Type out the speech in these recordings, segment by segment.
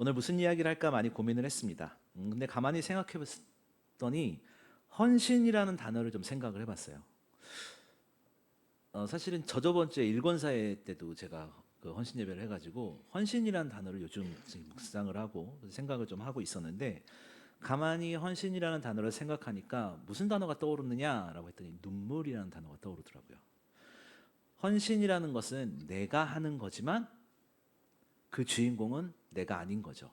오늘 무슨 이야기를 할까 많이 고민을 했습니다. 근데 가만히 생각해 봤더니 헌신이라는 단어를 좀 생각을 해봤어요. 사실은 저저번 주에 일권사회 때도 제가 그 헌신 예배를 해가지고 헌신이라는 단어를 요즘 지금 묵상을 하고 생각을 좀 하고 있었는데, 가만히 헌신이라는 단어를 생각하니까 무슨 단어가 떠오르느냐라고 했더니 눈물이라는 단어가 떠오르더라고요. 헌신이라는 것은 내가 하는 거지만 그 주인공은 내가 아닌 거죠.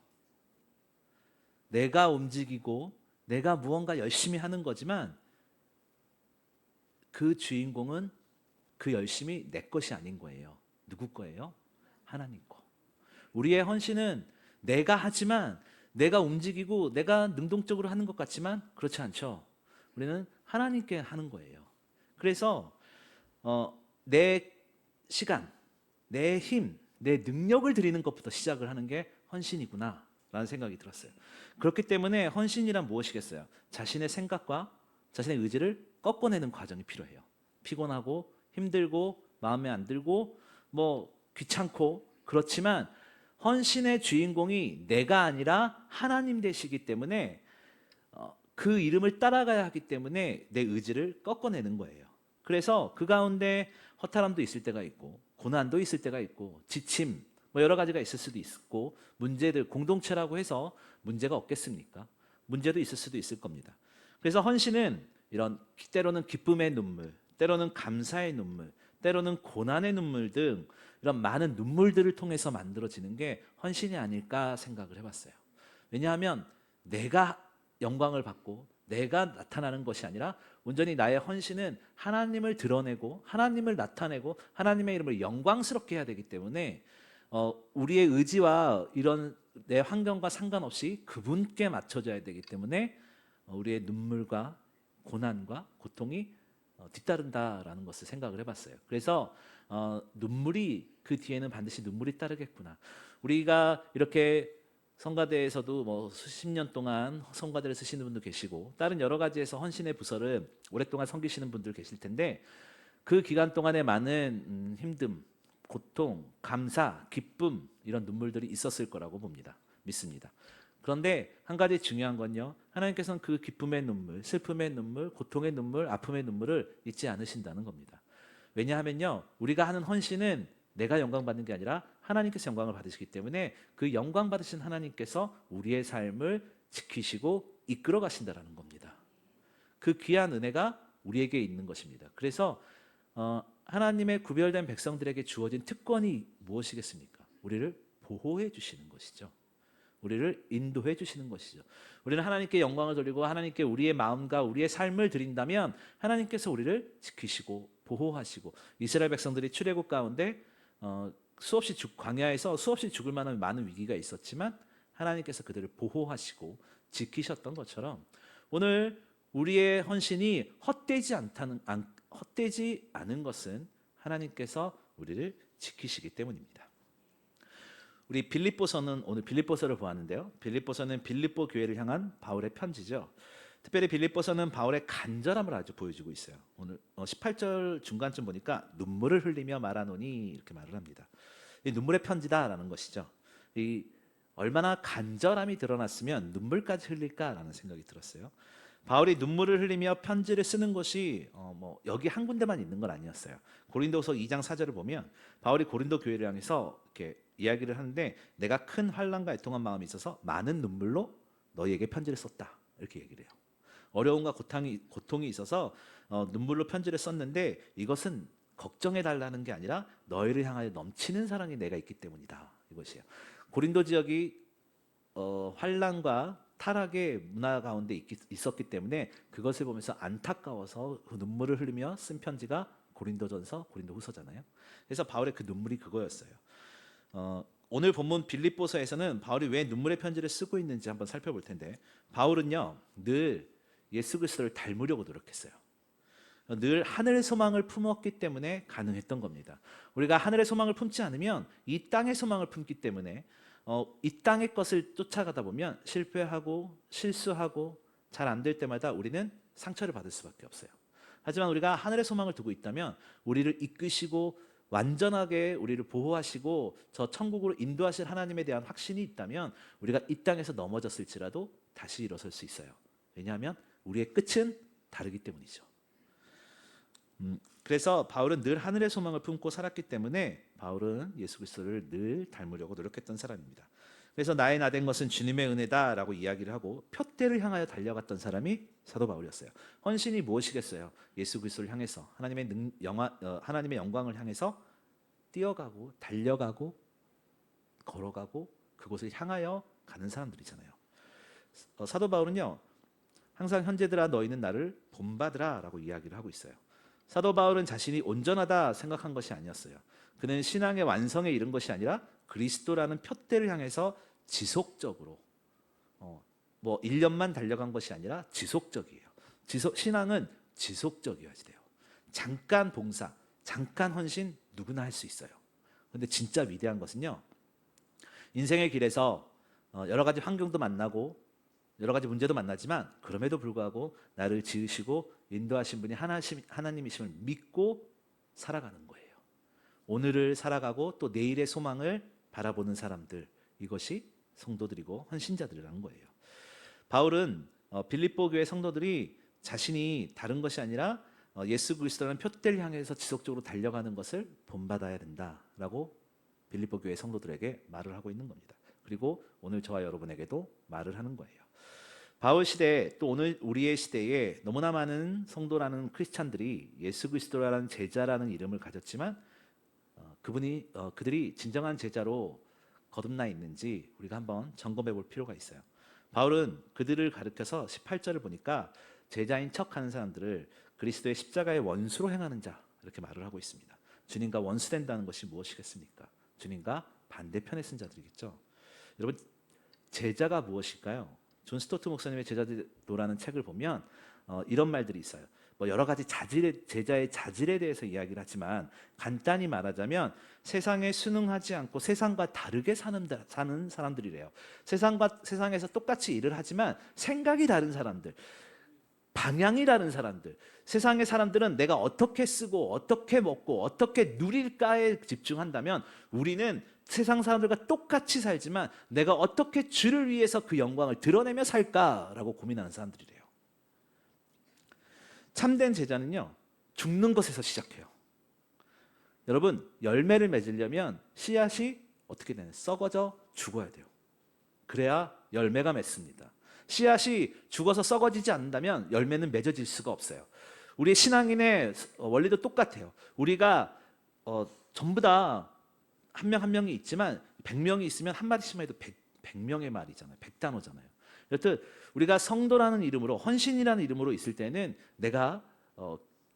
내가 움직이고 내가 무언가 열심히 하는 거지만 그 주인공은 그 열심이 내 것이 아닌 거예요. 누구 거예요? 하나님 거. 우리의 헌신은 내가 하지만, 내가 움직이고 내가 능동적으로 하는 것 같지만 그렇지 않죠. 우리는 하나님께 하는 거예요. 그래서 내 시간, 내 힘, 내 능력을 드리는 것부터 시작을 하는 게 헌신이구나 라는 생각이 들었어요. 그렇기 때문에 헌신이란 무엇이겠어요? 자신의 생각과 자신의 의지를 꺾어내는 과정이 필요해요. 피곤하고 힘들고 마음에 안 들고 뭐 귀찮고, 그렇지만 헌신의 주인공이 내가 아니라 하나님 되시기 때문에 그 이름을 따라가야 하기 때문에 내 의지를 꺾어내는 거예요. 그래서 그 가운데 허탈함도 있을 때가 있고 고난도 있을 때가 있고 지침 뭐 여러 가지가 있을 수도 있고, 문제들 공동체라고 해서 문제가 없겠습니까? 문제도 있을 수도 있을 겁니다. 그래서 헌신은 이런 때로는 기쁨의 눈물, 때로는 감사의 눈물, 때로는 고난의 눈물 등 이런 많은 눈물들을 통해서 만들어지는 게 헌신이 아닐까 생각을 해봤어요. 왜냐하면 내가 영광을 받고 내가 나타나는 것이 아니라 온전히 나의 헌신은 하나님을 드러내고 하나님을 나타내고 하나님의 이름을 영광스럽게 해야 되기 때문에 우리의 의지와 이런 내 환경과 상관없이 그분께 맞춰져야 되기 때문에 우리의 눈물과 고난과 고통이 뒤따른다라는 것을 생각을 해봤어요. 그래서 눈물이, 그 뒤에는 반드시 눈물이 따르겠구나. 우리가 이렇게 성가대에서도 뭐 수십 년 동안 성가대를 쓰시는 분도 계시고 다른 여러 가지에서 헌신의 부서를 오랫동안 섬기시는 분들 계실 텐데, 그 기간 동안에 많은 힘듦, 고통, 감사, 기쁨 이런 눈물들이 있었을 거라고 봅니다. 믿습니다. 그런데 한 가지 중요한 건요, 하나님께서는 그 기쁨의 눈물, 슬픔의 눈물, 고통의 눈물, 아픔의 눈물을 잊지 않으신다는 겁니다. 왜냐하면요, 우리가 하는 헌신은 내가 영광 받는 게 아니라 하나님께서 영광을 받으시기 때문에 그 영광 받으신 하나님께서 우리의 삶을 지키시고 이끌어 가신다라는 겁니다. 그 귀한 은혜가 우리에게 있는 것입니다. 그래서 하나님의 구별된 백성들에게 주어진 특권이 무엇이겠습니까? 우리를 보호해 주시는 것이죠. 우리를 인도해 주시는 것이죠. 우리는 하나님께 영광을 돌리고 하나님께 우리의 마음과 우리의 삶을 드린다면 하나님께서 우리를 지키시고 보호하시고, 이스라엘 백성들이 출애굽 가운데 광야에서 수없이 죽을 만한 많은 위기가 있었지만 하나님께서 그들을 보호하시고 지키셨던 것처럼 오늘 우리의 헌신이 헛되지 않은 것은 하나님께서 우리를 지키시기 때문입니다. 우리 빌립보서는, 오늘 빌립보서를 보았는데요, 빌립보서는 빌립보 교회를 향한 바울의 편지죠. 특별히 빌립보서는 바울의 간절함을 아주 보여주고 있어요. 오늘 18절 중간쯤 보니까 눈물을 흘리며 말하노니 이렇게 말을 합니다. 이 눈물의 편지다라는 것이죠. 이 얼마나 간절함이 드러났으면 눈물까지 흘릴까라는 생각이 들었어요. 바울이 눈물을 흘리며 편지를 쓰는 것이 뭐 여기 한 군데만 있는 건 아니었어요. 고린도서 2장 4절을 보면 바울이 고린도 교회를 향해서 이렇게 이야기를 하는데, 내가 큰 환난과 애통한 마음이 있어서 많은 눈물로 너희에게 편지를 썼다 이렇게 얘기를 해요. 어려움과 고통이 있어서 눈물로 편지를 썼는데 이것은 걱정해 달라는 게 아니라 너희를 향하여 넘치는 사랑이 내가 있기 때문이다, 이것이에요. 고린도 지역이 환난과 타락의 문화 가운데 있었기 때문에 그것을 보면서 안타까워서 그 눈물을 흘리며 쓴 편지가 고린도전서, 고린도후서잖아요. 그래서 바울의 그 눈물이 그거였어요. 오늘 본문 빌립보서에서는 바울이 왜 눈물의 편지를 쓰고 있는지 한번 살펴볼 텐데, 바울은요 늘 예수 그리스도를 닮으려고 노력했어요. 늘 하늘의 소망을 품었기 때문에 가능했던 겁니다. 우리가 하늘의 소망을 품지 않으면 이 땅의 소망을 품기 때문에 이 땅의 것을 쫓아가다 보면 실패하고 실수하고 잘 안 될 때마다 우리는 상처를 받을 수밖에 없어요. 하지만 우리가 하늘의 소망을 두고 있다면 우리를 이끄시고 완전하게 우리를 보호하시고 저 천국으로 인도하실 하나님에 대한 확신이 있다면 우리가 이 땅에서 넘어졌을지라도 다시 일어설 수 있어요. 왜냐하면 우리의 끝은 다르기 때문이죠. 그래서 바울은 늘 하늘의 소망을 품고 살았기 때문에 바울은 예수 그리스도를 늘 닮으려고 노력했던 사람입니다. 그래서 나의 나 된 것은 주님의 은혜다라고 이야기를 하고 표대를 향하여 달려갔던 사람이 사도 바울이었어요. 헌신이 무엇이겠어요? 예수 그리스도를 향해서 하나님의 영광을 향해서 뛰어가고 달려가고 걸어가고 그곳을 향하여 가는 사람들이잖아요. 사도 바울은요, 항상 현재들아 너희는 나를 본받으라라고 이야기를 하고 있어요. 사도 바울은 자신이 온전하다 생각한 것이 아니었어요. 그는 신앙의 완성에 이른 것이 아니라 그리스도라는 표대를 향해서 지속적으로 뭐 1년만 달려간 것이 아니라 지속적이에요. 신앙은 지속적이어야지 돼요. 잠깐 봉사, 잠깐 헌신 누구나 할 수 있어요. 그런데 진짜 위대한 것은요, 인생의 길에서 여러 가지 환경도 만나고 여러 가지 문제도 만나지만 그럼에도 불구하고 나를 지으시고 인도하신 분이 하나님이심을 믿고 살아가는 거예요. 오늘을 살아가고 또 내일의 소망을 바라보는 사람들, 이것이 성도들이고 헌신자들이라는 거예요. 바울은 빌립보 교회 성도들이 자신이 다른 것이 아니라 예수 그리스도라는 표대를 향해서 지속적으로 달려가는 것을 본받아야 된다라고 빌립보 교회 성도들에게 말을 하고 있는 겁니다. 그리고 오늘 저와 여러분에게도 말을 하는 거예요. 바울 시대 또 오늘 우리의 시대에 너무나 많은 성도라는 크리스찬들이 예수 그리스도라는 제자라는 이름을 가졌지만 그들이 진정한 제자로 거듭나 있는지 우리가 한번 점검해 볼 필요가 있어요. 바울은 그들을 가르쳐서 18절을 보니까 제자인 척하는 사람들을 그리스도의 십자가의 원수로 행하는 자 이렇게 말을 하고 있습니다. 주님과 원수된다는 것이 무엇이겠습니까? 주님과 반대편에 쓴 자들이겠죠. 여러분, 제자가 무엇일까요? 존 스토트 목사님의 제자도라는 책을 보면 이런 말들이 있어요. 뭐 여러 가지 제자의 자질에 대해서 이야기를 하지만 간단히 말하자면 세상에 순응하지 않고 세상과 다르게 사는 사람들이래요. 세상에서 똑같이 일을 하지만 생각이 다른 사람들, 방향이 다른 사람들. 세상의 사람들은 내가 어떻게 쓰고 어떻게 먹고 어떻게 누릴까에 집중한다면 우리는 세상 사람들과 똑같이 살지만 내가 어떻게 주를 위해서 그 영광을 드러내며 살까라고 고민하는 사람들이래요. 참된 제자는요, 죽는 것에서 시작해요. 여러분, 열매를 맺으려면 씨앗이 어떻게 되나요? 썩어져 죽어야 돼요. 그래야 열매가 맺습니다. 씨앗이 죽어서 썩어지지 않는다면 열매는 맺어질 수가 없어요. 우리의 신앙인의 원리도 똑같아요. 우리가 전부 다 한 명 한 명이 있지만 100명이 있으면 한 마디씩만 해도 100명의 말이잖아요. 100단어잖아요. 여튼 우리가 성도라는 이름으로 헌신이라는 이름으로 있을 때는 내가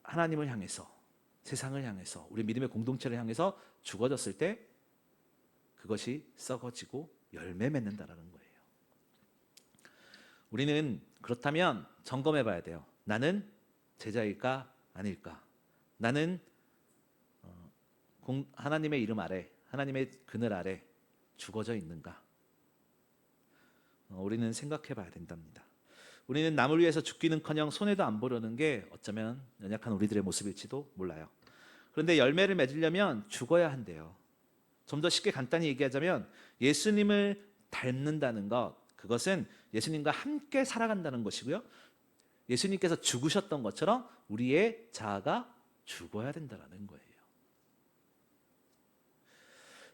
하나님을 향해서 세상을 향해서 우리 믿음의 공동체를 향해서 죽어졌을 때 그것이 썩어지고 열매 맺는다라는 거예요. 우리는 그렇다면 점검해 봐야 돼요. 나는 제자일까 아닐까? 나는 하나님의 이름 아래, 하나님의 그늘 아래 죽어져 있는가? 우리는 생각해 봐야 된답니다. 우리는 남을 위해서 죽기는커녕 손해도 안 보려는 게 어쩌면 연약한 우리들의 모습일지도 몰라요. 그런데 열매를 맺으려면 죽어야 한대요. 좀 더 쉽게 간단히 얘기하자면 예수님을 닮는다는 것, 그것은 예수님과 함께 살아간다는 것이고요. 예수님께서 죽으셨던 것처럼 우리의 자아가 죽어야 된다는 거예요.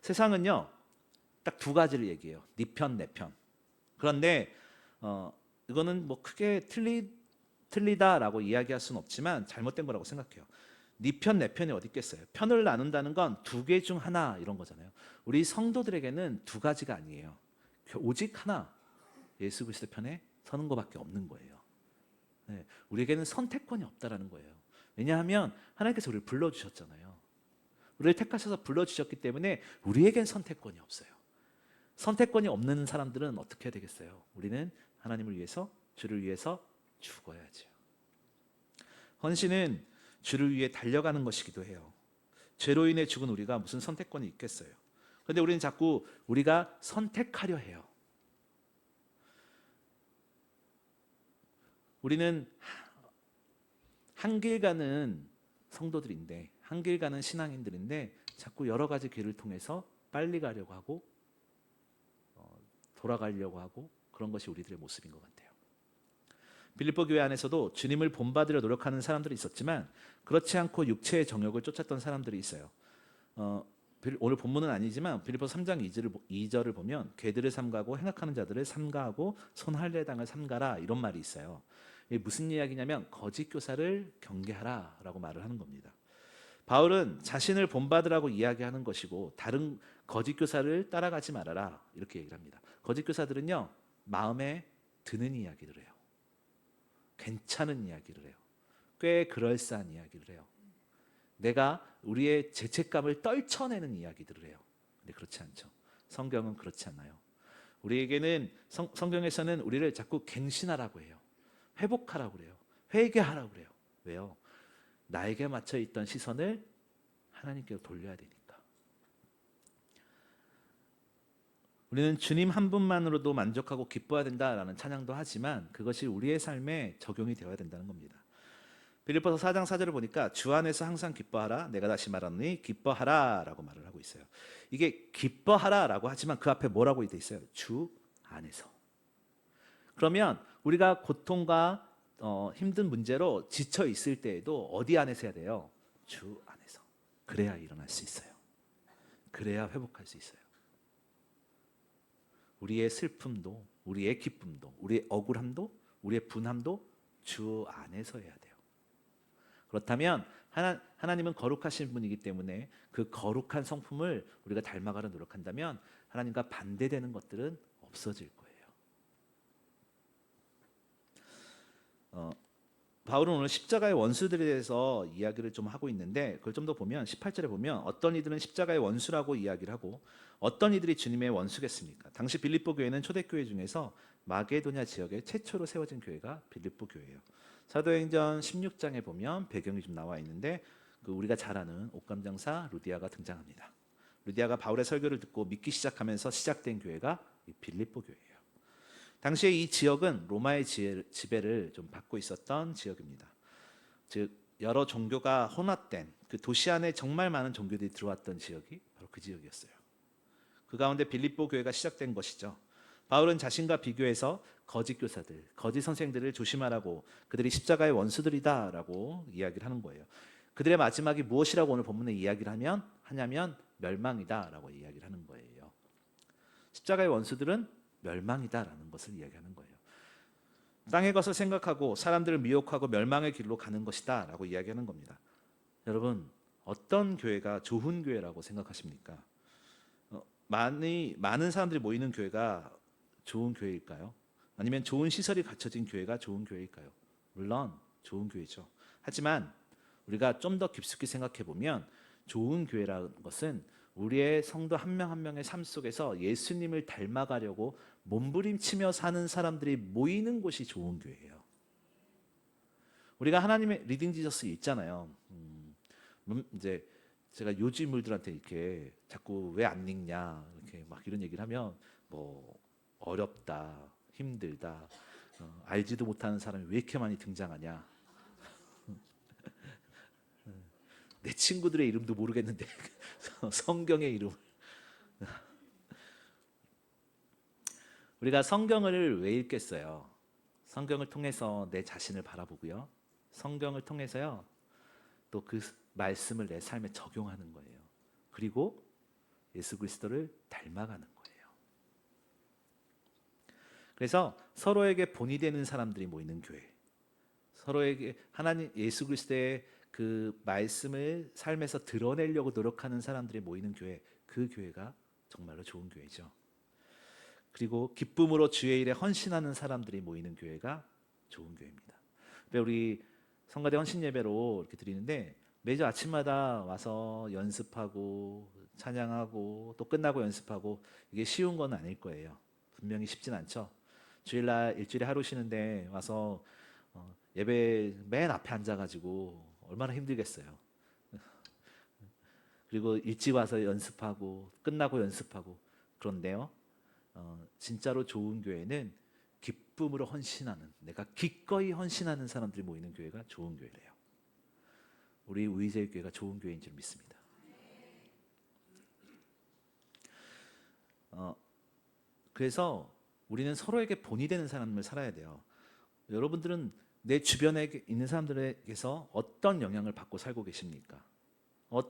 세상은요, 딱 두 가지를 얘기해요. 네 편, 내 편. 그런데 이거는 뭐 크게 틀리다라고 이야기할 수는 없지만 잘못된 거라고 생각해요. 네 편, 내 편이 어디 있겠어요? 편을 나눈다는 건 두 개 중 하나 이런 거잖아요. 우리 성도들에게는 두 가지가 아니에요. 오직 하나, 예수 그리스도 편에 서는 것밖에 없는 거예요. 네, 우리에게는 선택권이 없다라는 거예요. 왜냐하면 하나님께서 우리를 불러주셨잖아요. 우리를 택하셔서 불러주셨기 때문에 우리에겐 선택권이 없어요. 선택권이 없는 사람들은 어떻게 해야 되겠어요? 우리는 하나님을 위해서, 주를 위해서 죽어야죠. 헌신은 주를 위해 달려가는 것이기도 해요. 죄로 인해 죽은 우리가 무슨 선택권이 있겠어요? 그런데 우리는 자꾸 우리가 선택하려 해요. 우리는 한 길 가는 성도들인데, 한 길 가는 신앙인들인데 자꾸 여러 가지 길을 통해서 빨리 가려고 하고 돌아가려고 하고 그런 것이 우리들의 모습인 것 같아요. 빌립보 교회 안에서도 주님을 본받으려 노력하는 사람들이 있었지만 그렇지 않고 육체의 정욕을 쫓았던 사람들이 있어요. 오늘 본문은 아니지만 빌립보 3장 2절을 보면 개들을 삼가고 행악하는 자들을 삼가하고 손할례당을 삼가라 이런 말이 있어요. 이게 무슨 이야기냐면 거짓 교사를 경계하라라고 말을 하는 겁니다. 바울은 자신을 본받으라고 이야기하는 것이고 다른 거짓 교사를 따라가지 말아라 이렇게 얘기를 합니다. 거짓 교사들은요 마음에 드는 이야기를 해요. 괜찮은 이야기를 해요. 꽤 그럴싸한 이야기를 해요. 내가 우리의 죄책감을 떨쳐내는 이야기들을 해요. 근데 그렇지 않죠. 성경은 그렇지 않아요. 우리에게는 성경에서는 우리를 자꾸 갱신하라고 해요. 회복하라고 그래요. 회개하라고 그래요. 왜요? 나에게 맞춰 있던 시선을 하나님께로 돌려야 되니까. 우리는 주님 한 분만으로도 만족하고 기뻐해야 된다라는 찬양도 하지만 그것이 우리의 삶에 적용이 되어야 된다는 겁니다. 빌립보서 4장 4절을 보니까 주 안에서 항상 기뻐하라. 내가 다시 말하노니 기뻐하라라고 말을 하고 있어요. 이게 기뻐하라라고 하지만 그 앞에 뭐라고 돼 있어요? 주 안에서. 그러면 우리가 고통과 힘든 문제로 지쳐 있을 때에도 어디 안에서 해야 돼요? 주 안에서. 그래야 일어날 수 있어요. 그래야 회복할 수 있어요. 우리의 슬픔도, 우리의 기쁨도, 우리의 억울함도, 우리의 분함도 주 안에서 해야 돼요. 그렇다면 하나님은 거룩하신 분이기 때문에 그 거룩한 성품을 우리가 닮아가려 노력한다면 하나님과 반대되는 것들은 없어질 거예요. 바울은 오늘 십자가의 원수들에 대해서 이야기를 좀 하고 있는데 그걸 좀 더 보면 18절에 보면 어떤 이들은 십자가의 원수라고 이야기를 하고 어떤 이들이 주님의 원수겠습니까? 당시 빌립보 교회는 초대교회 중에서 마게도냐 지역에 최초로 세워진 교회가 빌립보 교회예요. 사도행전 16장에 보면 배경이 좀 나와 있는데 우리가 잘 아는 옷감장사 루디아가 등장합니다. 루디아가 바울의 설교를 듣고 믿기 시작하면서 시작된 교회가 이 빌립보 교회예요. 당시에 이 지역은 로마의 지배를 좀 받고 있었던 지역입니다. 즉 여러 종교가 혼합된 그 도시 안에 정말 많은 종교들이 들어왔던 지역이 바로 그 지역이었어요. 그 가운데 빌립보 교회가 시작된 것이죠. 바울은 자신과 비교해서 거짓 교사들, 거짓 선생들을 조심하라고 그들이 십자가의 원수들이다라고 이야기를 하는 거예요. 그들의 마지막이 무엇이라고 오늘 본문에 이야기를 하냐면 멸망이다라고 이야기를 하는 거예요. 십자가의 원수들은 멸망이다라는 것을 이야기하는 거예요. 땅의 것을 생각하고 사람들을 미혹하고 멸망의 길로 가는 것이다라고 이야기하는 겁니다. 여러분 어떤 교회가 좋은 교회라고 생각하십니까? 많은 사람들이 모이는 교회가 좋은 교회일까요? 아니면 좋은 시설이 갖춰진 교회가 좋은 교회일까요? 물론 좋은 교회죠. 하지만 우리가 좀 더 깊숙이 생각해 보면 좋은 교회라는 것은 우리의 성도 한 명 한 명의 삶 속에서 예수님을 닮아가려고 몸부림치며 사는 사람들이 모이는 곳이 좋은 교회예요. 우리가 하나님의 리딩 지저스 있잖아요. 이제 제가 요지물들한테 이렇게 자꾸 왜 안 읽냐 이렇게 막 이런 얘기를 하면 뭐 어렵다, 힘들다, 알지도 못하는 사람이 왜 이렇게 많이 등장하냐. 내 친구들의 이름도 모르겠는데 성경의 이름. 우리가 성경을 왜 읽겠어요? 성경을 통해서 내 자신을 바라보고요. 성경을 통해서요. 또 그 말씀을 내 삶에 적용하는 거예요. 그리고 예수 그리스도를 닮아가는 거예요. 그래서 서로에게 본이 되는 사람들이 모이는 교회. 서로에게 하나님 예수 그리스도의 그 말씀을 삶에서 드러내려고 노력하는 사람들이 모이는 교회. 그 교회가 정말로 좋은 교회죠. 그리고 기쁨으로 주의 일에 헌신하는 사람들이 모이는 교회가 좋은 교회입니다. 우리 성가대 헌신 예배로 이렇게 드리는데 매주 아침마다 와서 연습하고 찬양하고 또 끝나고 연습하고 이게 쉬운 건 아닐 거예요. 분명히 쉽진 않죠. 주일날 일주일에 하루 쉬는데 와서 예배 맨 앞에 앉아가지고 얼마나 힘들겠어요. 그리고 일찍 와서 연습하고 끝나고 연습하고 그런데요. 진짜로 좋은 교회는 기쁨으로 헌신하는 내가 기꺼이 헌신하는 사람들이 모이는 교회가 좋은 교회래요. 우리 우이제일 교회가 좋은 교회인 줄 믿습니다. 그래서 우리는 서로에게 본이 되는 삶을 살아야 돼요. 여러분들은 내 주변에 있는 사람들에게서 어떤 영향을 받고 살고 계십니까?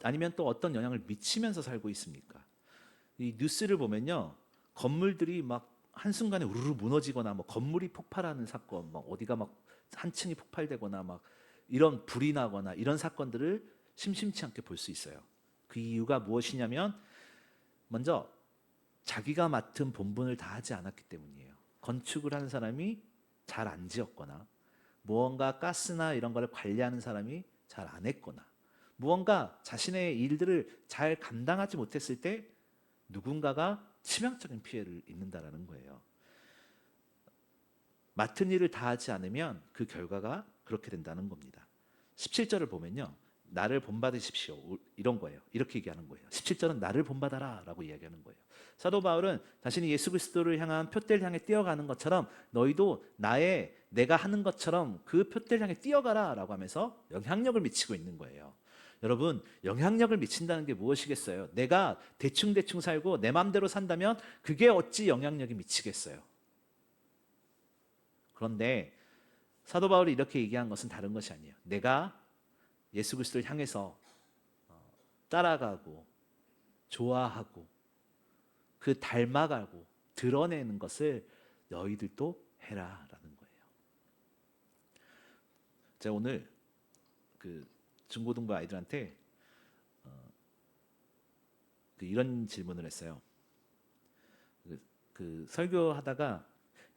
아니면 또 어떤 영향을 미치면서 살고 있습니까? 이 뉴스를 보면요, 건물들이 막 한순간에 우르르 무너지거나 뭐 건물이 폭발하는 사건, 막 어디가 막 한 층이 폭발되거나 막 이런 불이 나거나 이런 사건들을 심심치 않게 볼 수 있어요. 그 이유가 무엇이냐면 먼저 자기가 맡은 본분을 다하지 않았기 때문이에요. 건축을 하는 사람이 잘 안 지었거나, 무언가 가스나 이런 거를 관리하는 사람이 잘 안 했거나, 무언가 자신의 일들을 잘 감당하지 못했을 때 누군가가 치명적인 피해를 입는다라는 거예요. 맡은 일을 다하지 않으면 그 결과가 그렇게 된다는 겁니다. 17절을 보면요, 나를 본받으십시오, 이런 거예요. 이렇게 얘기하는 거예요. 17절은 나를 본받아라 라고 이야기하는 거예요. 사도 바울은 자신이 예수 그리스도를 향한 표대를 향해 뛰어가는 것처럼 너희도 내가 하는 것처럼 그 표대를 향해 뛰어가라 라고 하면서 영향력을 미치고 있는 거예요. 여러분, 영향력을 미친다는 게 무엇이겠어요? 내가 대충 살고 내 마음대로 산다면 그게 어찌 영향력이 미치겠어요? 그런데 사도 바울이 이렇게 얘기한 것은 다른 것이 아니에요. 내가 예수 그리스도를 향해서 따라가고 좋아하고 그 닮아가고 드러내는 것을 너희들도 해라라는 거예요. 제가 오늘 그 중고등부 아이들한테 이런 질문을 했어요. 그 설교하다가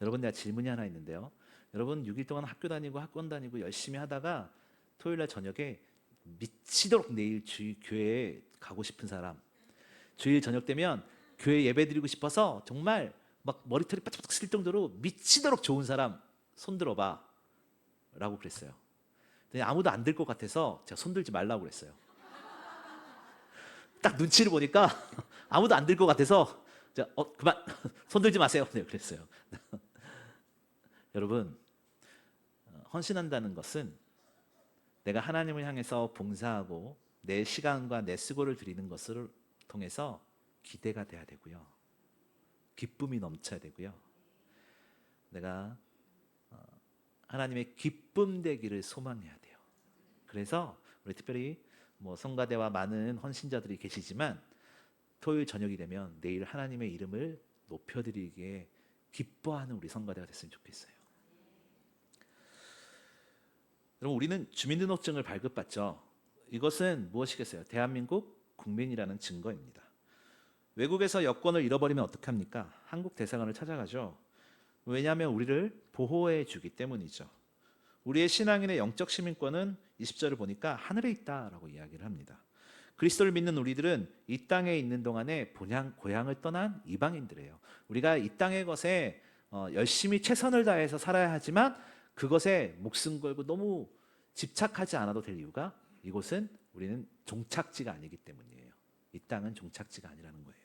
여러분, 내가 질문이 하나 있는데요. 여러분 6일 동안 학교 다니고 학원 다니고 열심히 하다가 토요일 날 저녁에 미치도록 내일 교회에 가고 싶은 사람, 주일 저녁 되면 교회 예배 드리고 싶어서 정말 막 머리털이 빠짝빠짝 쓸 정도로 미치도록 좋은 사람 손 들어봐 라고 그랬어요. 아무도 안 들 것 같아서 제가 손 들지 말라고 그랬어요. 딱 눈치를 보니까 아무도 안 들 것 같아서 제가 그만 손 들지 마세요. 네, 그랬어요. 여러분, 헌신한다는 것은 내가 하나님을 향해서 봉사하고 내 시간과 내 수고를 드리는 것을 통해서 기대가 돼야 되고요, 기쁨이 넘쳐야 되고요, 내가 하나님의 기쁨 되기를 소망해야 돼요. 그래서 우리 특별히 뭐 성가대와 많은 헌신자들이 계시지만 토요일 저녁이 되면 내일 하나님의 이름을 높여드리기에 기뻐하는 우리 성가대가 됐으면 좋겠어요. 여러분, 우리는 주민등록증을 발급받죠. 이것은 무엇이겠어요? 대한민국 국민이라는 증거입니다. 외국에서 여권을 잃어버리면 어떡합니까? 한국 대사관을 찾아가죠. 왜냐하면 우리를 보호해 주기 때문이죠. 우리의 신앙인의 영적 시민권은 20절을 보니까 하늘에 있다라고 이야기를 합니다. 그리스도를 믿는 우리들은 이 땅에 있는 동안에 고향을 떠난 이방인들이에요. 우리가 이 땅의 것에 열심히 최선을 다해서 살아야 하지만 그것에 목숨 걸고 너무 집착하지 않아도 될 이유가 이곳은 우리는 종착지가 아니기 때문이에요. 이 땅은 종착지가 아니라는 거예요.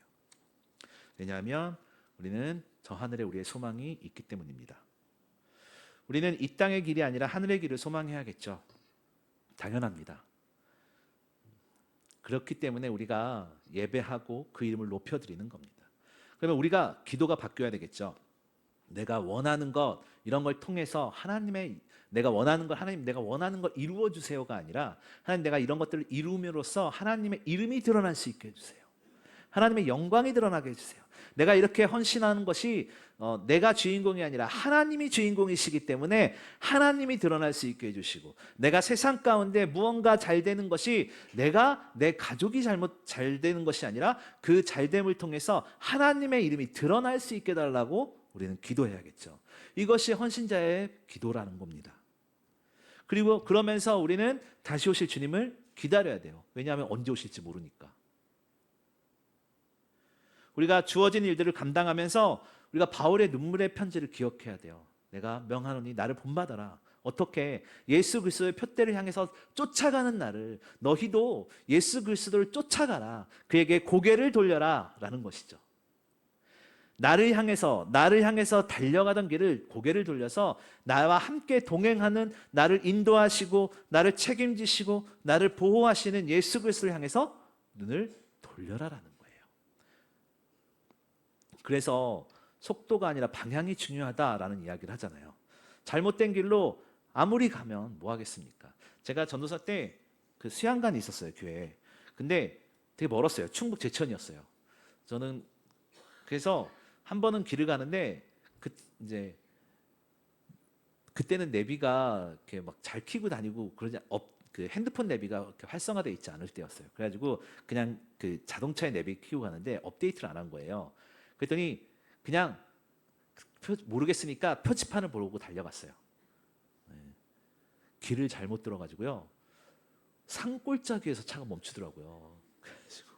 왜냐하면 우리는 저 하늘에 우리의 소망이 있기 때문입니다. 우리는 이 땅의 길이 아니라 하늘의 길을 소망해야겠죠. 당연합니다. 그렇기 때문에 우리가 예배하고 그 이름을 높여드리는 겁니다. 그러면 우리가 기도가 바뀌어야 되겠죠. 내가 원하는 것 이런 걸 통해서 하나님 내가 원하는 걸 이루어 주세요가 아니라 하나님, 내가 이런 것들을 이루므로써 하나님의 이름이 드러날 수 있게 해주세요. 하나님의 영광이 드러나게 해주세요. 내가 이렇게 헌신하는 것이 내가 주인공이 아니라 하나님이 주인공이시기 때문에 하나님이 드러날 수 있게 해주시고, 내가 세상 가운데 무언가 잘 되는 것이 내 가족이 잘 되는 것이 아니라 그 잘됨을 통해서 하나님의 이름이 드러날 수 있게 해달라고 우리는 기도해야겠죠. 이것이 헌신자의 기도라는 겁니다. 그리고 그러면서 우리는 다시 오실 주님을 기다려야 돼요. 왜냐하면 언제 오실지 모르니까. 우리가 주어진 일들을 감당하면서 우리가 바울의 눈물의 편지를 기억해야 돼요. 내가 명하노니 나를 본받아라. 어떻게? 예수 그리스도의 표대를 향해서 쫓아가는 나를, 너희도 예수 그리스도를 쫓아가라. 그에게 고개를 돌려라 라는 것이죠. 나를 향해서 달려가던 길을 고개를 돌려서 나와 함께 동행하는, 나를 인도하시고 나를 책임지시고 나를 보호하시는 예수 그리스도를 향해서 눈을 돌려라라는 거예요. 그래서 속도가 아니라 방향이 중요하다라는 이야기를 하잖아요. 잘못된 길로 아무리 가면 뭐 하겠습니까? 제가 전도사 때 그 수양관이 있었어요, 교회에. 근데 되게 멀었어요. 충북 제천이었어요. 저는 그래서 한 번은 길을 가는데 그 이제 그때는 내비가 이렇게 막 잘 켜고 다니고 그러지 그 핸드폰 내비가 이렇게 활성화되어 있지 않을 때였어요. 그래가지고 그냥 그 자동차의 내비 켜고 가는데 업데이트를 안 한 거예요. 그랬더니 그냥 모르겠으니까 표지판을 보고 달려갔어요. 네. 길을 잘못 들어가지고요. 산골짜기에서 차가 멈추더라고요. 그래가지고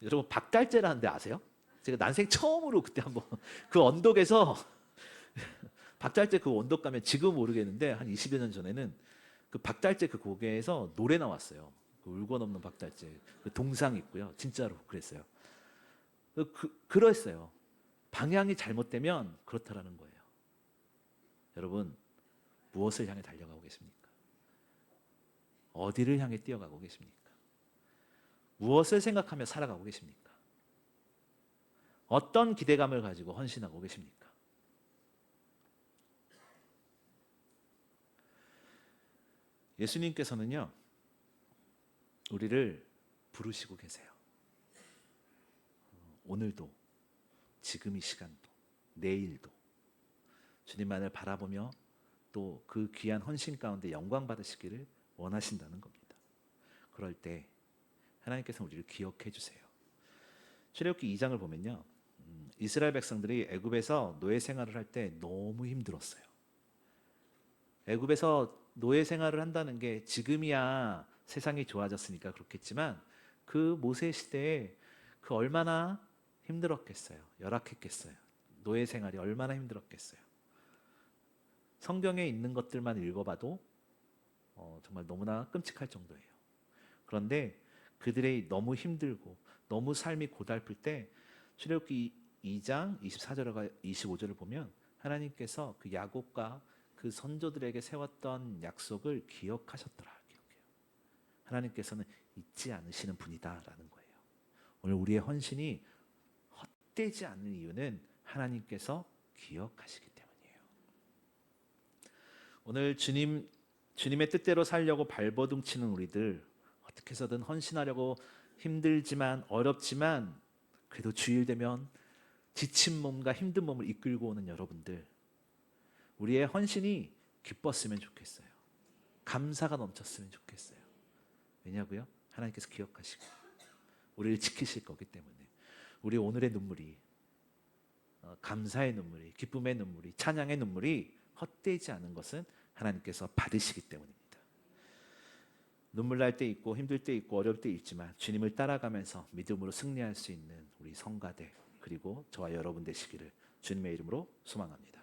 여러분 박달재라는 데 아세요? 제가 난생 처음으로 그때 한번 그 언덕에서 박달재 그 언덕 가면 지금 모르겠는데 한 20여 년 전에는 그 박달재 그 고개에서 노래 나왔어요. 그 울고 넘는 박달재 그 동상 있고요. 진짜로 그랬어요. 그랬어요. 방향이 잘못되면 그렇다라는 거예요. 여러분 무엇을 향해 달려가고 계십니까? 어디를 향해 뛰어가고 계십니까? 무엇을 생각하며 살아가고 계십니까? 어떤 기대감을 가지고 헌신하고 계십니까? 예수님께서는요, 우리를 부르시고 계세요. 오늘도, 지금 이 시간도, 내일도 주님만을 바라보며 또 그 귀한 헌신 가운데 영광 받으시기를 원하신다는 겁니다. 그럴 때 하나님께서 우리를 기억해 주세요. 출애굽기 2장을 보면요, 이스라엘 백성들이 애굽에서 노예 생활을 할 때 너무 힘들었어요. 애굽에서 노예 생활을 한다는 게 지금이야 세상이 좋아졌으니까 그렇겠지만 그 모세 시대에 그 얼마나 힘들었겠어요. 열악했겠어요. 노예 생활이 얼마나 힘들었겠어요. 성경에 있는 것들만 읽어봐도 정말 너무나 끔찍할 정도예요. 그런데 그들의 너무 힘들고 너무 삶이 고달플 때 출애굽기 2장 24절과 25절을 보면 하나님께서 그 야곱과 그 선조들에게 세웠던 약속을 기억하셨더라. 기억해요. 하나님께서는 잊지 않으시는 분이다라는 거예요. 오늘 우리의 헌신이 헛되지 않는 이유는 하나님께서 기억하시기 때문이에요. 오늘 주님의 뜻대로 살려고 발버둥 치는 우리들, 어떻게 해서든 헌신하려고 힘들지만 어렵지만 그래도 주일 되면 지친 몸과 힘든 몸을 이끌고 오는 여러분들, 우리의 헌신이 기뻤으면 좋겠어요. 감사가 넘쳤으면 좋겠어요. 왜냐고요? 하나님께서 기억하시고 우리를 지키실 거기 때문에. 우리 오늘의 눈물이 감사의 눈물이, 기쁨의 눈물이, 찬양의 눈물이 헛되지 않은 것은 하나님께서 받으시기 때문입니다. 눈물 날 때 있고 힘들 때 있고 어려울 때 있지만 주님을 따라가면서 믿음으로 승리할 수 있는 우리 성가대 그리고 저와 여러분 되시기를 주님의 이름으로 소망합니다.